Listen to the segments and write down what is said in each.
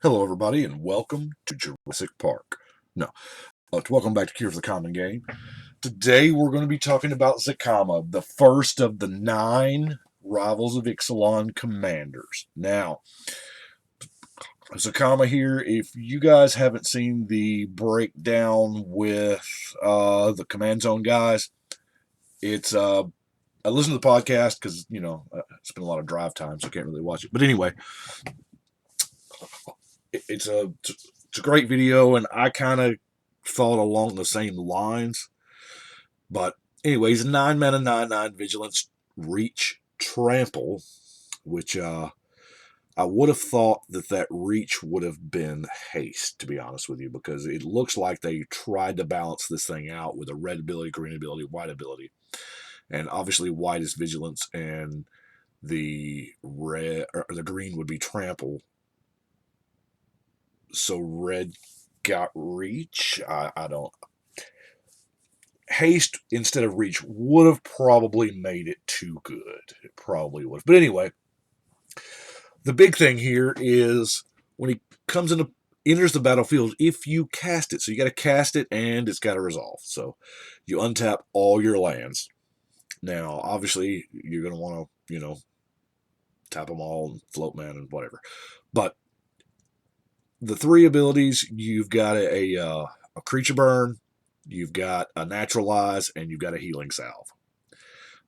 Hello, everybody, and welcome to Jurassic Park. No, welcome back to Cure for the Common Game. Today, we're going to be talking about Zacama, the first of the 9 Rivals of Ixalan commanders. Now, Zacama here, if you guys haven't seen the breakdown with the Command Zone guys, it's I listen to the podcast because I spend a lot of drive time, so I can't really watch it. But anyway, it's a great video, and I kind of thought along the same lines. But anyways, 9 mana, 9/9 vigilance, reach, trample, which I would have thought that reach would have been haste, to be honest with you, because it looks like they tried to balance this thing out with a red ability, green ability, white ability, and obviously white is vigilance, and the red or the green would be trample. So red got reach. I don't. Haste instead of reach would have probably made it too good. It probably would have. But anyway, the big thing here is when he enters the battlefield, if you cast it. So you got to cast it and it's got to resolve. So you untap all your lands. Now, obviously, you're going to want to, tap them all and float man and whatever. But the 3 abilities, you've got a creature burn, you've got a naturalize, and you've got a healing salve.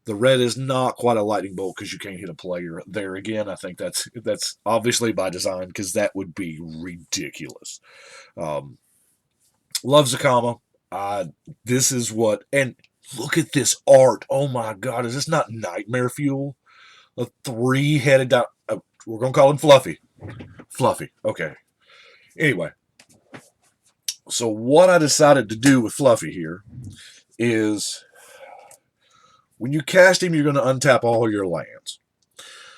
The red is not quite a lightning bolt because you can't hit a player. There again, I think that's obviously by design because that would be ridiculous. Love Zacama. This is what, and look at this art. Oh my God, is this not nightmare fuel? A 3-headed. We're gonna call him Fluffy. Fluffy. Okay. Anyway, so what I decided to do with Fluffy here is when you cast him, you're going to untap all your lands.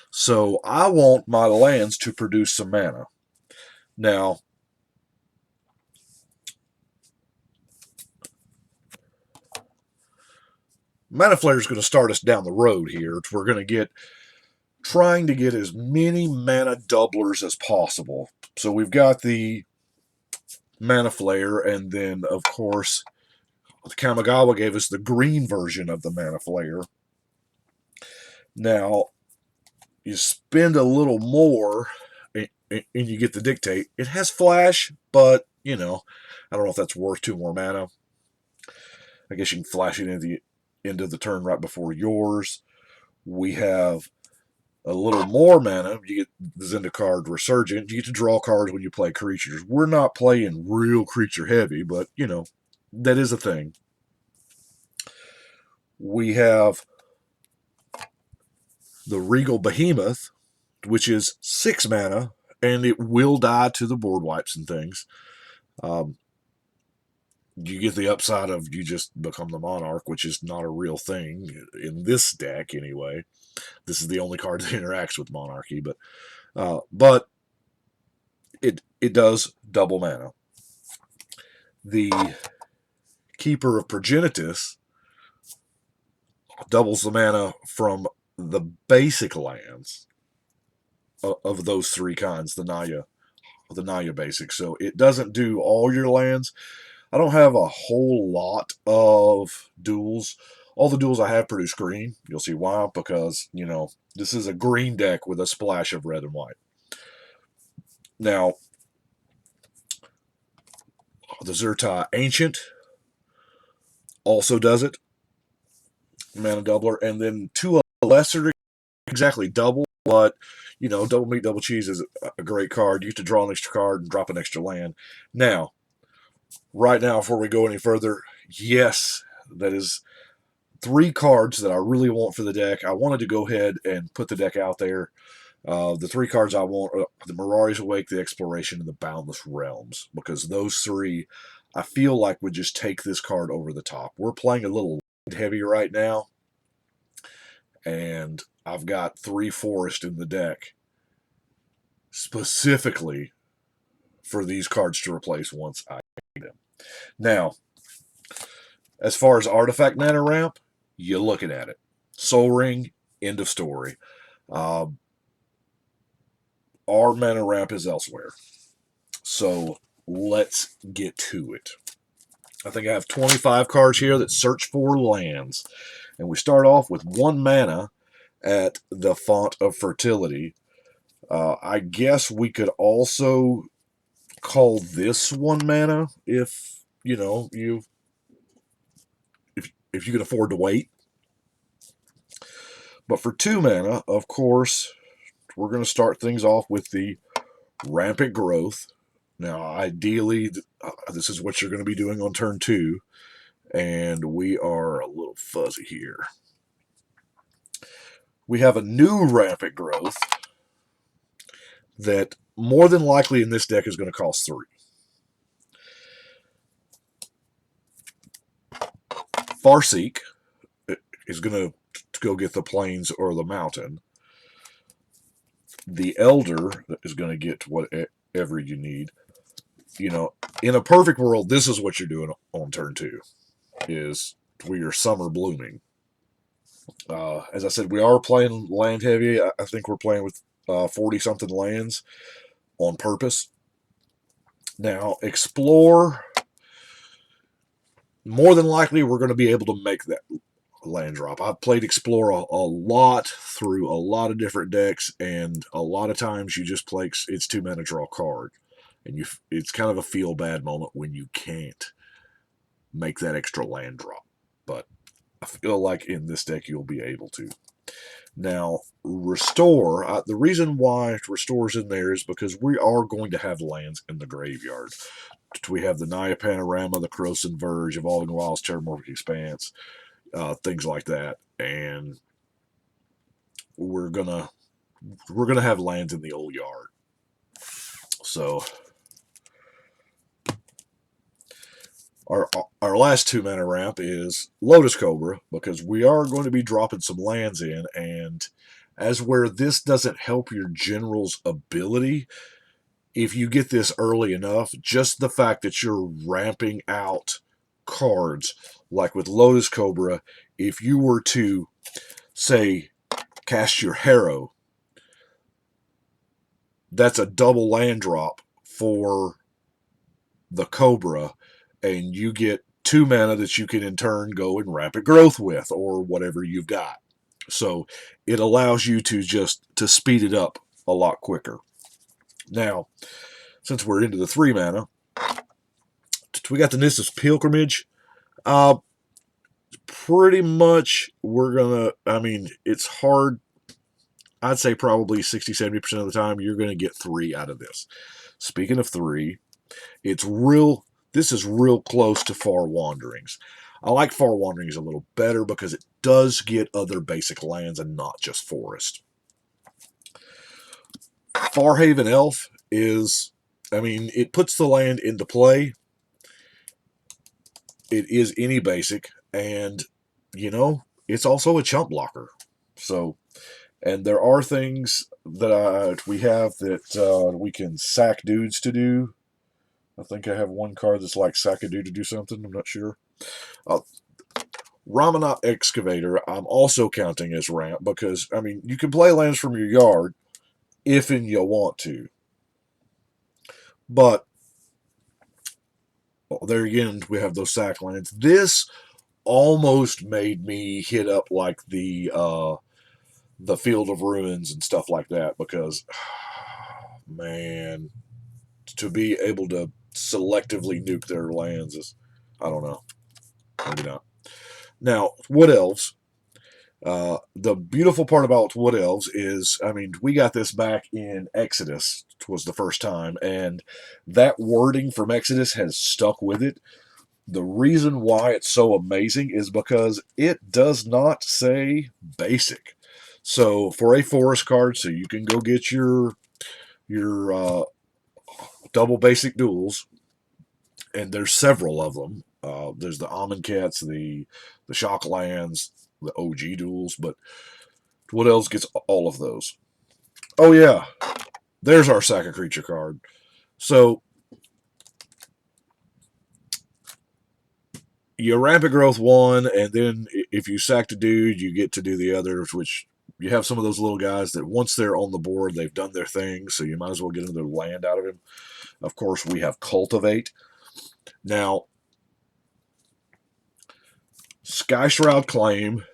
So I want my lands to produce some mana. Now, Mana Flare is going to start us down the road here. We're going to trying to get as many mana doublers as possible. So we've got the Mana Flare, and then, of course, the Kamigawa gave us the green version of the Mana Flare. Now, you spend a little more and you get the Dictate. It has Flash, but, I don't know if that's worth 2 more mana. I guess you can flash it into the end of the turn right before yours. We have a little more mana. You get the Zendikar Resurgent. You get to draw cards when you play creatures. We're not playing real creature heavy, but, that is a thing. We have the Regal Behemoth, which is 6 mana, and it will die to the board wipes and things. You get the upside of you just become the Monarch, which is not a real thing in this deck anyway. This is the only card that interacts with Monarchy, but it does double mana. The Keeper of Progenitus doubles the mana from the basic lands of those 3 kinds, the Naya basic. So it doesn't do all your lands. I don't have a whole lot of duels. All the duels I have produce green. You'll see why, because, this is a green deck with a splash of red and white. Now, the Zertai Ancient also does it. Mana doubler. And then to a lesser, exactly double, but, double meat, double cheese is a great card. You get to draw an extra card and drop an extra land. Now, right now, before we go any further, yes, that is 3 cards that I really want for the deck. I wanted to go ahead and put the deck out there. The 3 cards I want are the Mirari's Awake, the Exploration, and the Boundless Realms, because those 3 I feel like would just take this card over the top. We're playing a little heavy right now, and I've got 3 Forest in the deck specifically for these cards to replace once I get them. Now, as far as artifact mana ramp, you're looking at it. Soul Ring, end of story. Our mana ramp is elsewhere. So let's get to it. I think I have 25 cards here that search for lands. And we start off with 1 mana at the Font of Fertility. I guess we could also call this 1 mana if, you know, if you can afford to wait. But for 2 mana, of course, we're going to start things off with the Rampant Growth. Now, ideally, this is what you're going to be doing on turn 2. And we are a little fuzzy here. We have a new Rampant Growth that more than likely in this deck is going to cost 3. Farseek is going to go get the plains or the mountain. The Elder is going to get whatever you need. You know, in a perfect world, this is what you're doing on turn 2, is we are summer blooming. As I said, we are playing land heavy. I think we're playing with 40-something lands on purpose. Now, Explore, more than likely, we're going to be able to make that land drop. I've played Explore a lot through a lot of different decks, and a lot of times you just play it's 2 mana, draw a card. And it's kind of a feel-bad moment when you can't make that extra land drop. But I feel like in this deck you'll be able to. Now, Restore, the reason why Restore's in there is because we are going to have lands in the graveyard. We have the Naya Panorama, the Corrosive Verge, Evolving Wilds, Terramorphic Expanse, things like that. And we're gonna have lands in the old yard. So Our last 2 mana ramp is Lotus Cobra, because we are going to be dropping some lands in, and as where this doesn't help your general's ability, if you get this early enough, just the fact that you're ramping out cards, like with Lotus Cobra, if you were to, say, cast your Harrow, that's a double land drop for the Cobra, and you get 2 mana that you can in turn go and Rampant Growth with, or whatever you've got. So it allows you to speed it up a lot quicker. Now, since we're into the 3 mana, we got the Nissa's Pilgrimage. Pretty much we're gonna, it's hard. I'd say probably 60-70% of the time you're gonna get 3 out of this. Speaking of 3, this is real close to Far Wanderings. I like Far Wanderings a little better because it does get other basic lands and not just forest. Farhaven Elf is, it puts the land into play. It is any basic, and, it's also a chump blocker. So, and there are things that we have that we can sack dudes to do. I think I have 1 card that's like sack a dude to do something. I'm not sure. Ramanat Excavator, I'm also counting as ramp because, you can play lands from your yard if and you want to. But, there again, we have those sack lands. This almost made me hit up like the Field of Ruins and stuff like that because, man, to be able to selectively nuke their lands is, I don't know, maybe not. Now, Wood Elves. The beautiful part about Wood Elves is, we got this back in Exodus, was the first time, and that wording from Exodus has stuck with it. The reason why it's so amazing is because it does not say basic. So for a forest card, so you can go get your double basic duels, and there's several of them. There's the Amonkhet's, the Shocklands, the OG duels, but what else gets all of those? Oh yeah, there's our sack a creature card. So you Rampant Growth 1, and then if you sacked a dude, you get to do the others, which you have some of those little guys that once they're on the board, they've done their thing, so you might as well get another land out of him. Of course, we have Cultivate. Now, Sky Shroud Claim,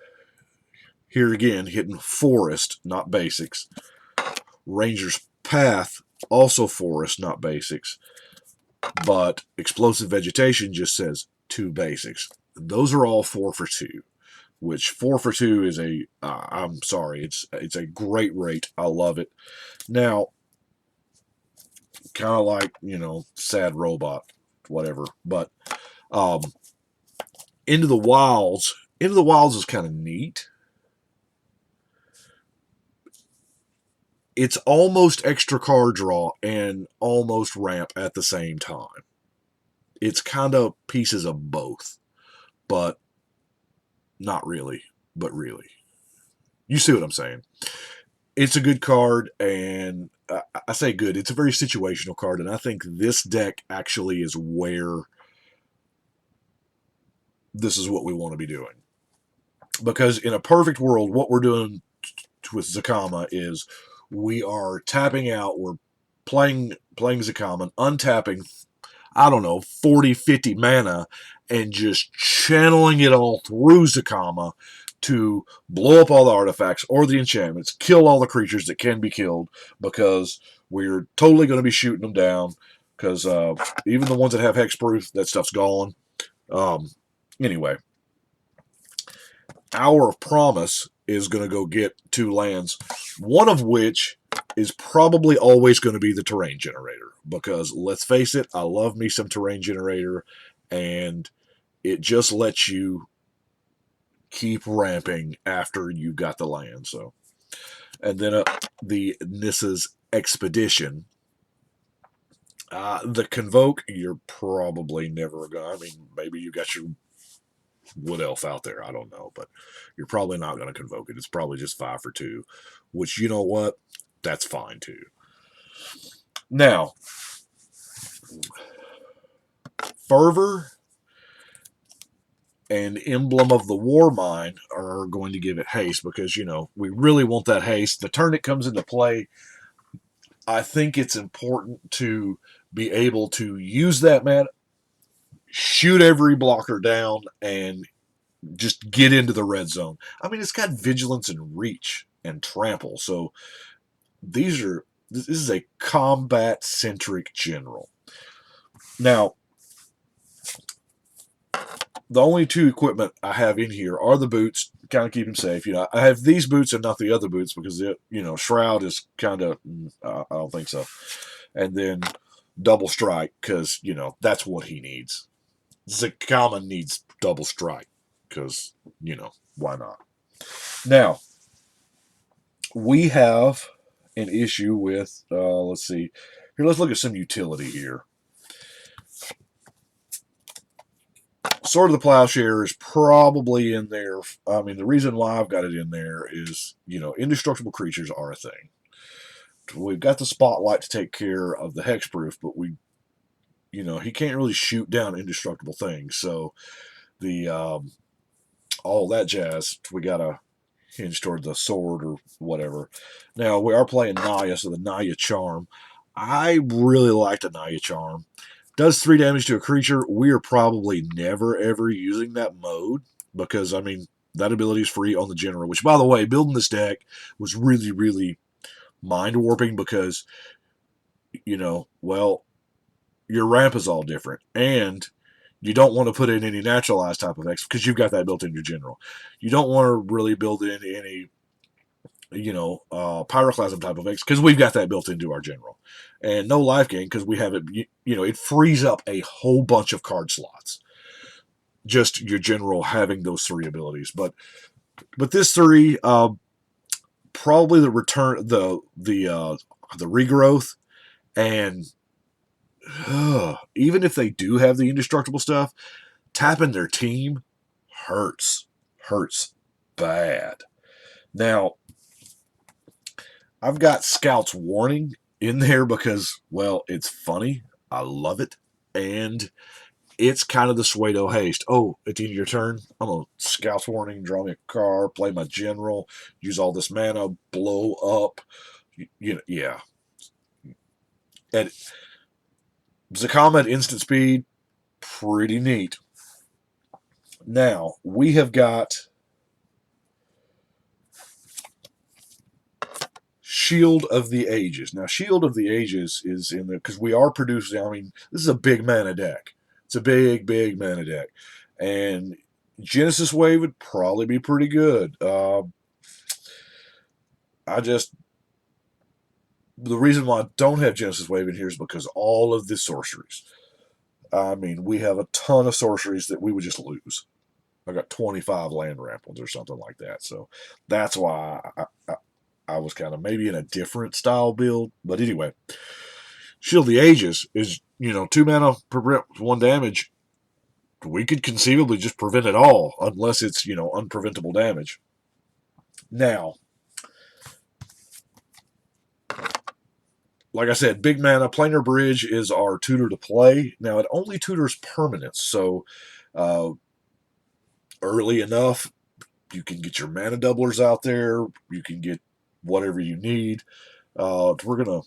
here again, hitting Forest, not basics. Ranger's Path, also Forest, not basics. But Explosive Vegetation just says 2 basics. Those are all 4 for 2, which 4 for 2 is I'm sorry, it's a great rate. I love it. Now, kind of like, Sad Robot, whatever. But Into the Wilds is kind of neat. It's almost extra card draw and almost ramp at the same time. It's kind of pieces of both, but not really, but really. You see what I'm saying? It's a good card, and I say good. It's a very situational card, and I think this deck actually is where this is what we want to be doing. Because in a perfect world, what we're doing with Zacama is we are tapping out, we're playing Zacama, untapping, 40, 50 mana, and just channeling it all through Zacama to blow up all the artifacts or the enchantments, kill all the creatures that can be killed, because we're totally going to be shooting them down, because even the ones that have hexproof, that stuff's gone. Anyway, Hour of Promise is going to go get 2 lands, one of which is probably always going to be the Terrain Generator, because let's face it, I love me some Terrain Generator, and it just lets you keep ramping after you got the land. So, and then the Nissa's Expedition. The Convoke, you're probably never going to, maybe you got your Wood Elf out there, I don't know, but you're probably not going to Convoke it. It's probably just 5 for 2, which, you know what? That's fine too. Now, Fervor and Emblem of the Warmind are going to give it haste, because, we really want that haste. The turn it comes into play, I think it's important to be able to use that mana, shoot every blocker down, and just get into the red zone. It's got Vigilance and Reach and Trample, so this is a combat-centric general. Now, the only 2 equipment I have in here are the boots, kind of keep them safe. I have these boots and not the other boots, because Shroud is kind of, I don't think so. And then Double Strike, because, that's what he needs. Zacama needs Double Strike, because, why not? Now, we have an issue with, let's see. Here, let's look at some utility here. Sword of the Plowshare is probably in there. The reason why I've got it in there is, indestructible creatures are a thing. We've got the Spotlight to take care of the hexproof, but he can't really shoot down indestructible things. So the all that jazz, we got to hinge toward the sword or whatever. Now, we are playing Naya, so the Naya Charm. I really like the Naya Charm. Does 3 damage to a creature. We are probably never, ever using that mode, because, that ability is free on the general, which, by the way, building this deck was really, really mind-warping, because, your ramp is all different, and you don't want to put in any naturalized type of X, because you've got that built in your general. You don't want to really build in any Pyroclasm type of X, because we've got that built into our general. And no life gain, because we have it, it frees up a whole bunch of card slots. Just your general having those 3 abilities. But this 3, probably the return, the regrowth, and even if they do have the indestructible stuff, tapping their team hurts bad. Now, I've got Scout's Warning in there because, well, it's funny. I love it. And it's kind of the Suedo haste. Oh, at the end of your turn, I'm going to Scout's Warning, draw me a card, play my general, use all this mana, blow up. Yeah. And Zacama at instant speed, pretty neat. Now, we have got Shield of the Ages. Now, Shield of the Ages is in the, because we are producing, I mean, this is a big mana deck. It's a big, big mana deck. And Genesis Wave would probably be pretty good. The reason why I don't have Genesis Wave in here is because all of the sorceries. I mean, we have a ton of sorceries that we would just lose. I got 25 land ramples or something like that. So that's why I was kind of maybe in a different style build. But anyway, Shield of the Ages is, 2 mana, 1 damage. We could conceivably just prevent it all, unless it's, unpreventable damage. Now, like I said, big mana, Planar Bridge is our tutor to play. Now, it only tutors permanents, so early enough, you can get your mana doublers out there. You can get whatever you need. We're going to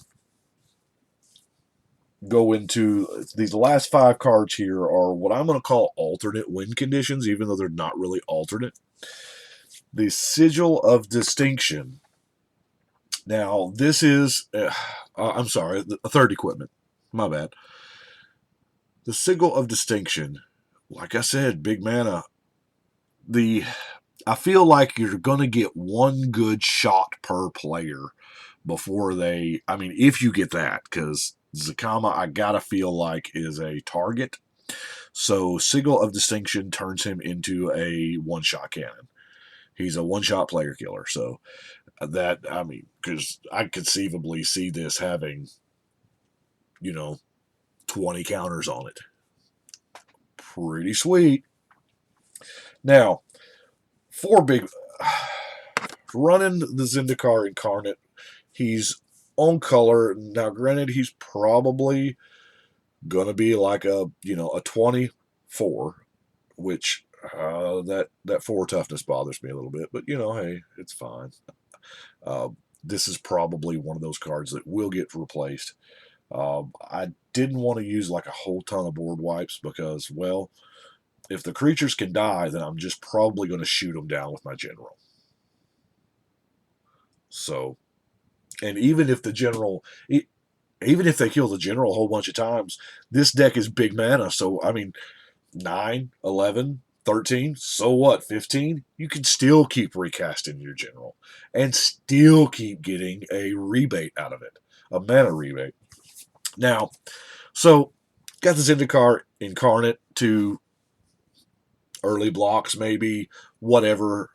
go into these last 5 cards here are what I'm going to call alternate win conditions, even though they're not really alternate. The Sigil of Distinction. Now, this is, I'm sorry, a third equipment. My bad. The Sigil of Distinction, like I said, big mana. I feel like you're going to get one good shot per player before they, I mean, if you get that, because Zacama, I gotta feel like, is a target. So Sigil of Distinction turns him into a one-shot cannon. He's a one-shot player killer. So that, I mean, because I conceivably see this having, 20 counters on it. Pretty sweet. Now, 4 big... running the Zendikar Incarnate, he's on color. Now, granted, he's probably going to be like a 24, which that 4 toughness bothers me a little bit, but hey, it's fine. This is probably one of those cards that will get replaced. I didn't want to use like a whole ton of board wipes because, well, if the creatures can die, then I'm just probably going to shoot them down with my general. So, and even if the general, even if they kill the general a whole bunch of times, this deck is big mana. So, I mean, 9, 11, 13, so what, 15? You can still keep recasting your general and still keep getting a rebate out of it, a mana rebate. Now, so got the Zendikar Incarnate to early blocks, maybe, whatever.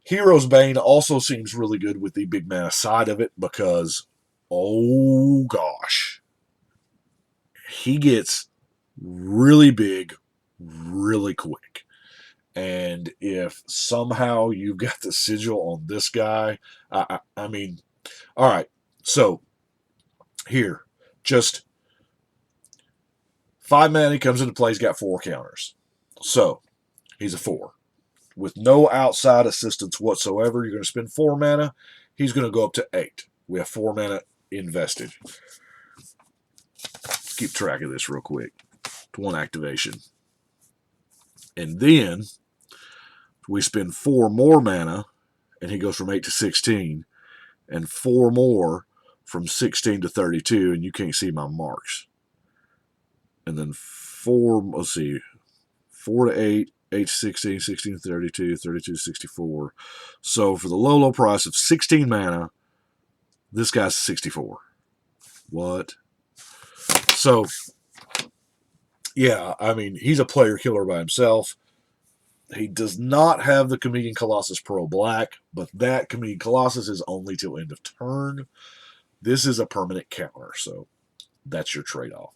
Hero's Bane also seems really good with the big mana side of it because, oh gosh, he gets really big really quick. And if somehow you've got the sigil on this guy, I mean, all right, so here, just 5 mana, he comes into play, he's got 4 counters. So, he's a 4. With no outside assistance whatsoever, you're going to spend 4 mana. He's going to go up to 8. We have 4 mana invested. Keep track of this real quick. 1 activation. And then we spend 4 more mana, and he goes from 8 to 16, and 4 more from 16 to 32, and you can't see my marks. And then 4, let's see, 4 to 8, 8 to 16, 16 to 32, 32 to 64. So for the low price of 16 mana, this guy's 64. What? So, yeah, I mean, he's a player killer by himself. He does not have the Comedian Colossus Pro Black, but that Comedian Colossus is only till end of turn. This is a permanent counter, so that's your trade-off.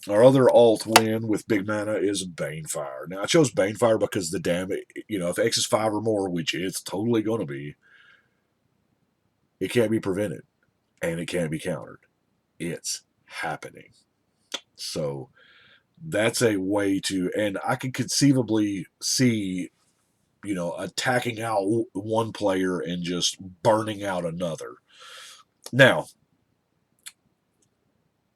Our other alt win with big mana is Banefire. Now, I chose Banefire because the damage, if X is 5 or more, which it's totally going to be, it can't be prevented, and it can't be countered. It's happening. So that's a way to, and I could conceivably see, attacking out one player and just burning out another. Now,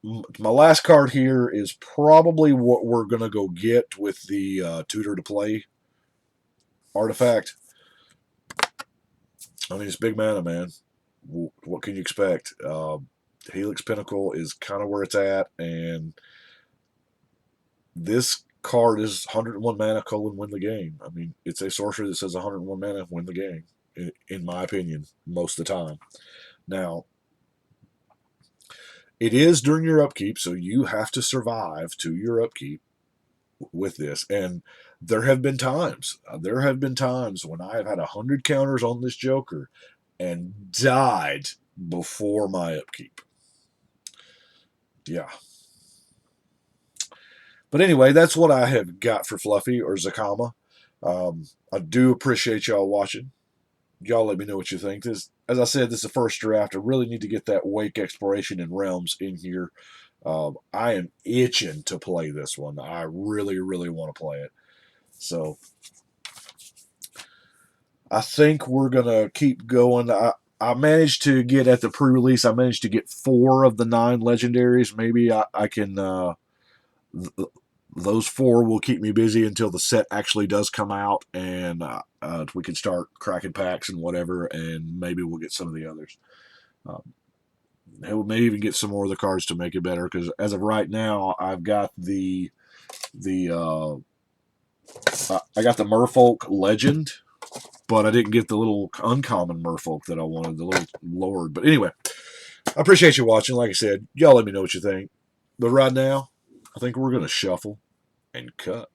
my last card here is probably what we're going to go get with the tutor to play artifact. I mean, it's big mana, man. What can you expect? Helix Pinnacle is kind of where it's at, and this card is 101 mana, win the game. I mean, it's a sorcery that says 101 mana, win the game, in my opinion, most of the time. Now, it is during your upkeep, so you have to survive to your upkeep with this. And there have been times, when I have had 100 counters on this Joker and died before my upkeep. Yeah. But anyway, that's what I have got for Fluffy or Zacama. I do appreciate y'all watching. Y'all let me know what you think. This, as I said, this is the first draft. I really need to get that Wake Exploration and Realms in here. I am itching to play this one. I really, really want to play it. So I think we're gonna keep going. I managed to get at the pre-release. I managed to get 4 of the 9 legendaries. Maybe I can. Those 4 will keep me busy until the set actually does come out, and we can start cracking packs and whatever, and maybe we'll get some of the others. We may even get some more of the cards to make it better, because as of right now, I've got I got the Merfolk Legend, but I didn't get the little uncommon Merfolk that I wanted, the little Lord. But anyway, I appreciate you watching. Like I said, y'all let me know what you think. But right now, I think we're going to shuffle and cut.